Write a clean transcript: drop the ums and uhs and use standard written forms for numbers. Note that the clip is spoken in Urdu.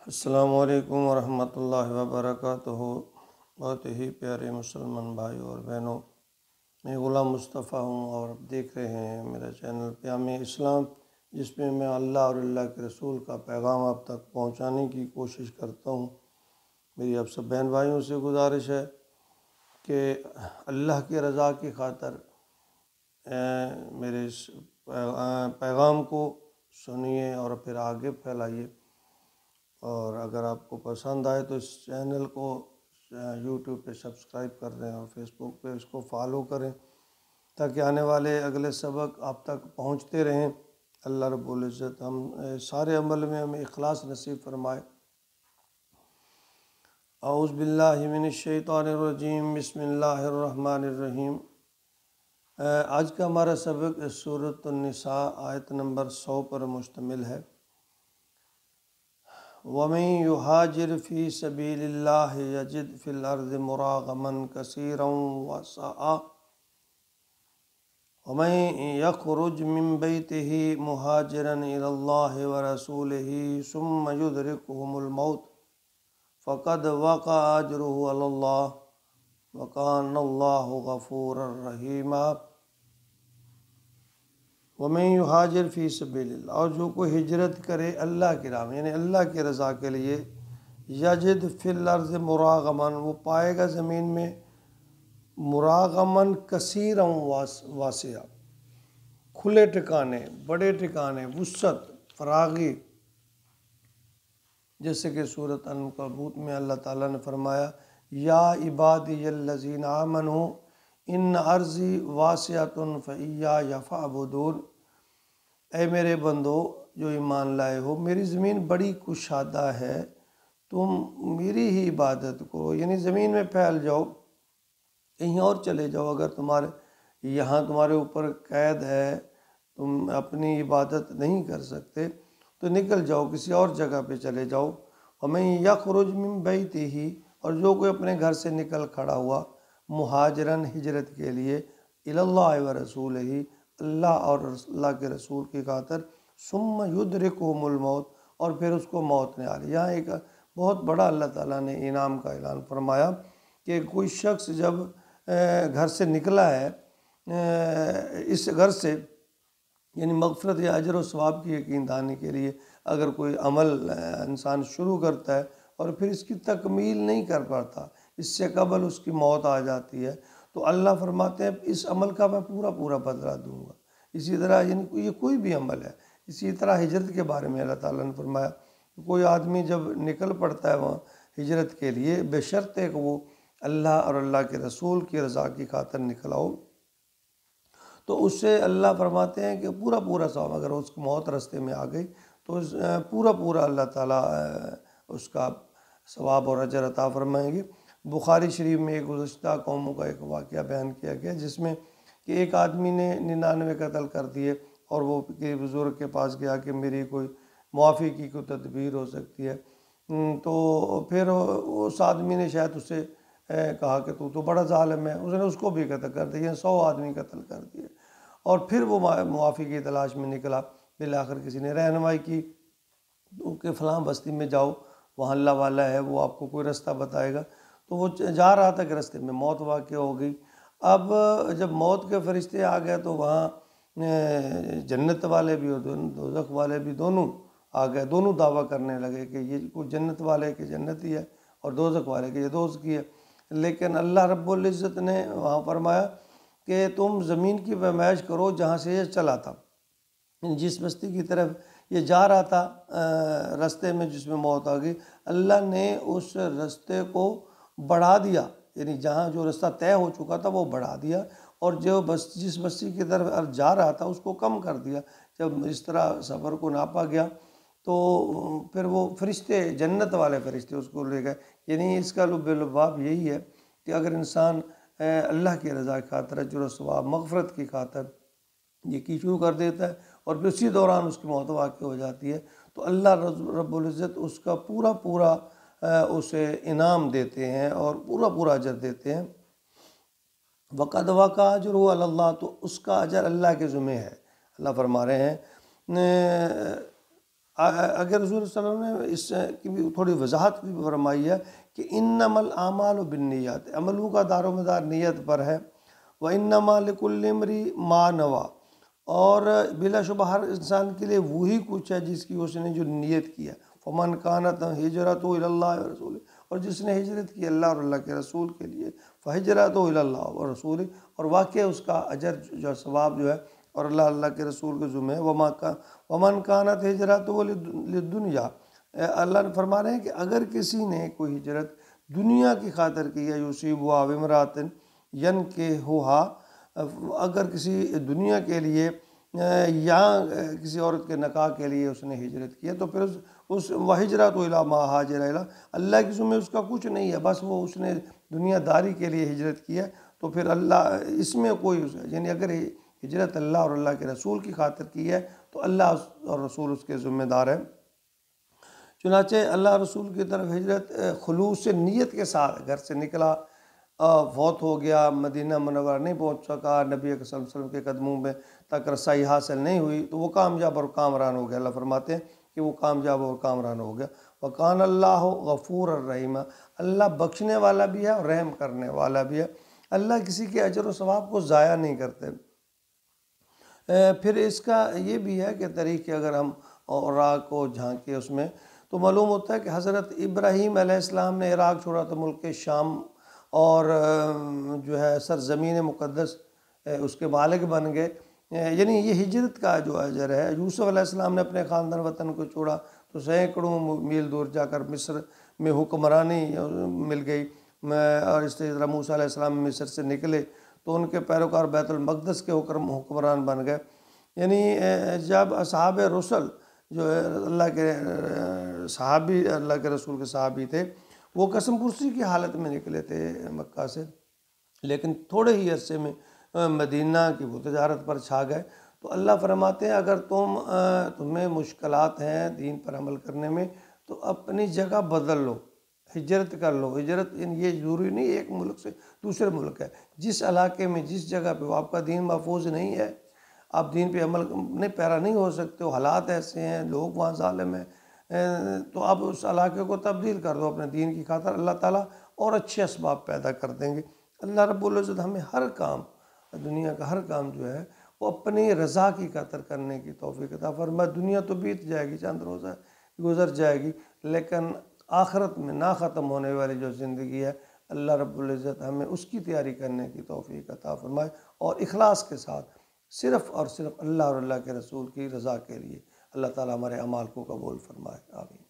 السلام علیکم ورحمۃ اللہ وبرکاتہ۔ بہت ہی پیارے مسلمان بھائی اور بہنوں، میں غلام مصطفیٰ ہوں اور آپ دیکھ رہے ہیں میرا چینل پیام اسلام، جس میں میں اللہ اور اللہ کے رسول کا پیغام آپ تک پہنچانے کی کوشش کرتا ہوں۔ میری آپ سب بہن بھائیوں سے گزارش ہے کہ اللہ کی رضا کی خاطر میرے اس پیغام کو سنیے اور پھر آگے پھیلائیے، اور اگر آپ کو پسند آئے تو اس چینل کو یوٹیوب پہ سبسکرائب کر دیں اور فیس بک پہ اس کو فالو کریں، تاکہ آنے والے اگلے سبق آپ تک پہنچتے رہیں۔ اللہ رب العزت ہم سارے عمل میں ہمیں اخلاص نصیب فرمائے۔ اعوذ باللہ من الشیطان الرجیم، بسم اللہ الرحمن الرحیم۔ آج کا ہمارا سبق سورۃ النساء آیت نمبر 100 پر مشتمل ہے۔ وَمَن يُهَاجِرْ فِي سَبِيلِ اللَّهِ يَجِدْ فِي الْأَرْضِ مُرَاغَمًا كَثِيرًا وَسَعًا وَمَن يَخْرُجْ مِن بَيْتِهِ مُهَاجِرًا إِلَى اللَّهِ وَرَسُولِهِ ثُمَّ يُدْرِكْهُ الْمَوْتُ فَقَدْ وَقَعَ أَجْرُهُ عَلَى اللَّهِ وَكَانَ اللَّهُ غَفُورًا رَحِيمًا۔ وَمَن يُهَاجِرْ فِي سَبِيلِ اللَّهِ، اور جو کوئی ہجرت کرے اللہ کی راہ میں، یعنی اللہ کی رضا کے لیے، یجد فی الارض مراغمن، وہ پائے گا زمین میں مراغمن کثیرا واسعا، کھلے ٹھکانے، بڑے ٹھکانے، وسعت، فراغی، جیسے کہ سورۃ عنکبوت میں اللہ تعالیٰ نے فرمایا یا عبادی الذین آمنوا ان ارضی واسعۃ فایای فاعبدون، اے میرے بندو جو ایمان لائے ہو، میری زمین بڑی کشادہ ہے، تم میری ہی عبادت کرو، یعنی زمین میں پھیل جاؤ، کہیں اور چلے جاؤ، اگر یہاں تمہارے اوپر قید ہے، تم اپنی عبادت نہیں کر سکتے تو نکل جاؤ، کسی اور جگہ پہ چلے جاؤ۔ وَمَن يَخْرُجْ مِن بَيْتِهِ، اور جو کوئی اپنے گھر سے نکل کھڑا ہوا مہاجرن، ہجرت کے لیے، إِلَى اللَّهِ وَرَسُولِهِ، اللہ اور اللہ کے رسول کی خاطر، ثُمَّ يُدْرِكُهُمُ الْمَوْتُ، اور پھر اس کو موت نے آ لی۔ یہاں ایک بہت بڑا اللہ تعالیٰ نے انعام کا اعلان فرمایا کہ کوئی شخص جب گھر سے نکلا ہے، اس گھر سے، یعنی مغفرت یا اجر و ثواب کی یقین دہانی کے لیے، اگر کوئی عمل انسان شروع کرتا ہے اور پھر اس کی تکمیل نہیں کر پاتا، اس سے قبل اس کی موت آ جاتی ہے، تو اللہ فرماتے ہیں اس عمل کا میں پورا بدلہ دوں گا۔ اسی طرح یعنی یہ کوئی بھی عمل ہے، اسی طرح ہجرت کے بارے میں اللہ تعالیٰ نے فرمایا کوئی آدمی جب نکل پڑتا ہے وہاں ہجرت کے لیے، بے شرط ہے کہ وہ اللہ اور اللہ کے رسول کی رضا کی خاطر نکلا ہو، تو اس سے اللہ فرماتے ہیں کہ پورا ثواب، اگر اس کی موت رستے میں آ گئی تو پورا اللہ تعالیٰ اس کا ثواب اور اجر عطا فرمائیں گے۔ بخاری شریف میں ایک گزشتہ قوموں کا ایک واقعہ بیان کیا گیا، جس میں کہ ایک آدمی نے 99 قتل کر دیے، اور وہ کسی بزرگ کے پاس گیا کہ میری کوئی معافی کی کوئی تدبیر ہو سکتی ہے، تو پھر اس آدمی نے شاید اس سے کہا کہ تو بڑا ظالم ہے، اس نے اس کو بھی قتل کر دیا، 100 آدمی قتل کر دیے، اور پھر وہ معافی کی تلاش میں نکلا۔ بالآخر کسی نے رہنمائی کی کہ فلاں بستی میں جاؤ، وہاں اللہ والا ہے، وہ آپ کو کوئی رستہ بتائے گا۔ تو وہ جا رہا تھا کہ رستے میں موت واقع ہو گئی۔ اب جب موت کے فرشتے آ گئے تو وہاں جنت والے بھی اور دوزخ والے بھی دونوں آ گئے، دونوں دعویٰ کرنے لگے کہ یہ کوئی جنت والے کہ جنتی ہے اور دوزخ والے کہ یہ دوزخی ہے۔ لیکن اللہ رب العزت نے وہاں فرمایا کہ تم زمین کی پیمائش کرو جہاں سے یہ چلا تھا، جس بستی کی طرف یہ جا رہا تھا، رستے میں جس میں موت آ گئی، اللہ نے اس رستے کو بڑھا دیا، یعنی جہاں جو رستہ طے ہو چکا تھا وہ بڑھا دیا، اور جو جس بستی کی طرف جا رہا تھا اس کو کم کر دیا۔ جب اس طرح سفر کو ناپا گیا تو پھر وہ فرشتے، جنت والے فرشتے اس کو لے گئے۔ یعنی اس کا لب لباب یہی ہے کہ اگر انسان اللہ کی رضا کی خاطر، اجر و ثواب، مغفرت کی خاطر یہ کی شروع کر دیتا ہے، اور پھر اسی دوران اس کی موت واقع ہو جاتی ہے، تو اللہ رب العزت اس کا پورا اسے انعام دیتے ہیں اور پورا اجر دیتے ہیں۔ وَقَدْ وَقَعَ أَجْرُهُ عَلَى اللَّهِ، تو اس کا اجر اللہ کے ذمہ ہے۔ اللہ فرما رہے ہیں اگر حضور صلی اللہ علیہ وسلم نے اس کی بھی تھوڑی وضاحت بھی فرمائی ہے کہ انما الاعمال بالنیات، عملوں کا دار و مدار نیت پر ہے، وانما لکل امرئ ما نویٰ، اور بلا شبہ ہر انسان کے لیے وہی کچھ ہے جس کی اس نے جو نیت کیا۔ فمن کانت ہجرتہ الی اللہ ورسولہ، اور جس نے ہجرت کی اللہ اور اللہ کے رسول کے لیے، فہجرتہ الی اللہ ورسولہ، اور واقع اس کا اجر جو ثواب جو ہے اور اللہ کے رسول کے ذمہ ہے۔ ومن کانت ہجرتہ للدنیا، اللہ نے فرما رہے ہیں کہ اگر کسی نے کوئی ہجرت دنیا کی خاطر کی ہے، یصیبها بامرأۃ ینکحھا، اگر کسی دنیا کے لیے یا کسی عورت کے نکاح کے لیے اس نے ہجرت کی ہے، تو پھر اس وہجرۃ الی ما ہاجر الیہ، اللہ کے ذمہ اس کا کچھ نہیں ہے، بس وہ اس نے دنیا داری کے لیے ہجرت کی ہے، تو پھر اللہ اس میں کوئی یعنی اگر ہجرت اللہ اور اللہ کے رسول کی خاطر کی ہے تو اللہ اور رسول اس کے ذمہ دار ہے۔ چنانچہ اللہ رسول کی طرف ہجرت خلوص نیت کے ساتھ گھر سے نکلا، فوت ہو گیا، مدینہ منورہ نہیں پہنچ سکا، نبی اکرم صلی اللہ علیہ وسلم کے قدموں میں تک رسائی حاصل نہیں ہوئی، تو وہ کامیاب اور کامران ہو گیا۔ اللہ فرماتے ہیں کہ وہ کامیاب اور کامران ہو گیا۔ وَقَانَ اللَّهُ غَفُورًا رَحِيمًا، اللہ بخشنے والا بھی ہے اور رحم کرنے والا بھی ہے، اللہ کسی کے اجر و ثواب کو ضائع نہیں کرتے۔ پھر اس کا یہ بھی ہے کہ طریقے اگر ہم عراق کو جھانکے اس میں تو معلوم ہوتا ہے کہ حضرت ابراہیم علیہ السلام نے عراق چھوڑا تو ملک شام اور جو ہے سرزمین مقدس اس کے مالک بن گئے، یعنی یہ ہجرت کا جو اجر ہے۔ یوسف علیہ السلام نے اپنے خاندان وطن کو چھوڑا تو سینکڑوں میل دور جا کر مصر میں حکمرانی مل گئی، اور اس طرح موسیٰ علیہ السلام مصر سے نکلے تو ان کے پیروکار بیت المقدس کے حکمران بن گئے۔ یعنی جب اصحاب رسل جو اللہ کے صحابی، اللہ کے رسول کے صحابی تھے، وہ قسم پرسی کی حالت میں نکلے تھے مکہ سے، لیکن تھوڑے ہی عرصے میں مدینہ کی وہ تجارت پر چھا گئے۔ تو اللہ فرماتے ہیں اگر تمہیں مشکلات ہیں دین پر عمل کرنے میں تو اپنی جگہ بدل لو، ہجرت کر لو۔ ہجرت یہ ضروری نہیں ایک ملک سے دوسرے ملک ہے، جس علاقے میں جس جگہ پہ آپ کا دین محفوظ نہیں ہے، آپ دین پہ عمل نہیں پیرا نہیں ہو سکتے ہو، حالات ایسے ہیں، لوگ وہاں ظالم ہیں، تو آپ اس علاقے کو تبدیل کر دو اپنے دین کی خاطر، اللہ تعالیٰ اور اچھے اسباب پیدا کر دیں گے۔ اللہ رب العزت ہمیں ہر کام، دنیا کا ہر کام جو ہے وہ اپنی رضا کی خاطر کرنے کی توفیق عطا فرمائے۔ دنیا تو بیت جائے گی، چند روزہ گزر جائے گی، لیکن آخرت میں نہ ختم ہونے والی جو زندگی ہے، اللہ رب العزت ہمیں اس کی تیاری کرنے کی توفیق عطا فرمائے، اور اخلاص کے ساتھ صرف اور صرف اللہ اور اللہ کے رسول کی رضا کے لیے۔ اللہ تعالیٰ ہمارے اعمال کو قبول فرمائے، آمین۔